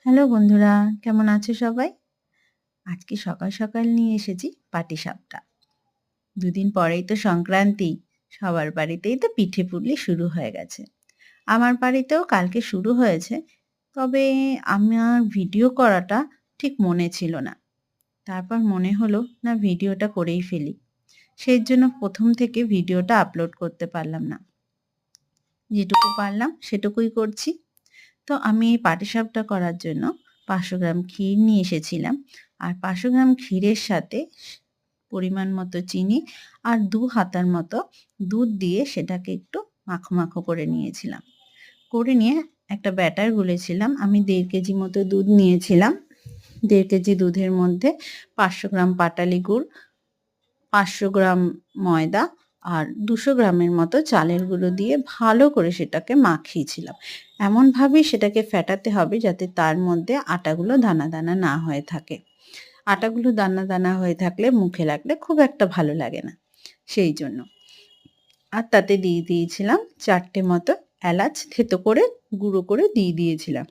Hello বন্ধুরা, কেমন আছো সবাই? আজকে সকাল সকাল নিয়ে এসেছি পাটিসাপটা। দুদিন পরেই তো সংক্রান্তি, সবার বাড়িতেই তো পিঠে পুলি শুরু হয়ে গেছে। আমার বাড়িতেও কালকে শুরু হয়েছে, তবে আমার ভিডিও করাটা ঠিক মনে ছিল না। তারপর মনে হলো না ভিডিওটা করেই ফেলি। সেই জন্য প্রথম থেকে ভিডিওটা আপলোড করতে পারলাম না। যেটুকু পারলাম সেটুকুই করছি। তো আমি এই পাটিসাপটা করার জন্য ৫০০ গ্রাম ক্ষীর নিয়ে এসেছিলাম। আর ৫০০ গ্রাম ক্ষীরের সাথে পরিমাণ মতো চিনি আর ২ হাতার মতো দুধ দিয়ে সেটাকে একটু মাখো, মাখো করে নিয়েছিলাম। করে নিয়ে একটা ব্যাটার গুলেছিলাম। আমি ১.৫ কেজি মতো দুধ নিয়েছিলাম। ১.৫ কেজি দুধের মধ্যে ৫০০ গ্রাম পাটালি গুড়, ৫০০ গ্রাম ময়দা আর ২০০ গ্রামের মতো চালের গুঁড়ো দিয়ে ভালো করে সেটাকে মাখিয়েছিলাম। এমনভাবেই সেটাকে ফেটাতে হবে যাতে তার মধ্যে আটাগুলো দানা, দানা না হয়ে থাকে। আটাগুলো দানা, দানা হয়ে থাকলে মুখে লাগলে খুব একটা ভালো লাগে না, সেই জন্য। আর তাতে দিয়ে দিয়েছিলাম ৪ টে মতো এলাচ থেতো করে গুঁড়ো করে দিয়ে দিয়েছিলাম।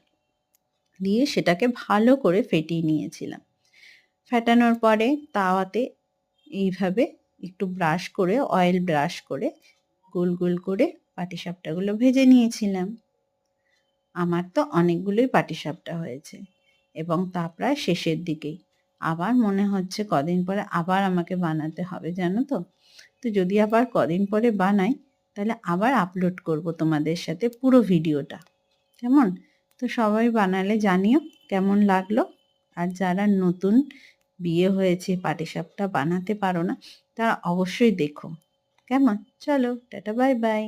দিয়ে সেটাকে ভালো করে ফেটিয়ে নিয়েছিলাম। ফেটানোর পরে তাওয়াতে এইভাবে একটু ব্রাশ করে অয়েল ব্রাশ করে গোল গোল করে পাটিসাপটাগুলো ভেজে নিয়েছিলাম। আমার তো অনেকগুলোই পাটিসাপটা হয়েছে এবং তা প্রায় শেষের দিকেই। আবার মনে হচ্ছে কদিন পরে আবার আমাকে বানাতে হবে, জানো তো? তো যদি আবার কদিন পরে বানাই তাহলে আবার আপলোড করব তোমাদের সাথে পুরো ভিডিওটা। কেমন? তো সবাই বানালে জানিও কেমন লাগলো। আর যারা নতুন বিয়ে হয়েছে পাটিসাপটা বানাতে পারো না তারা অবশ্যই দেখো। কেমন? চলো টাটা বাই বাই।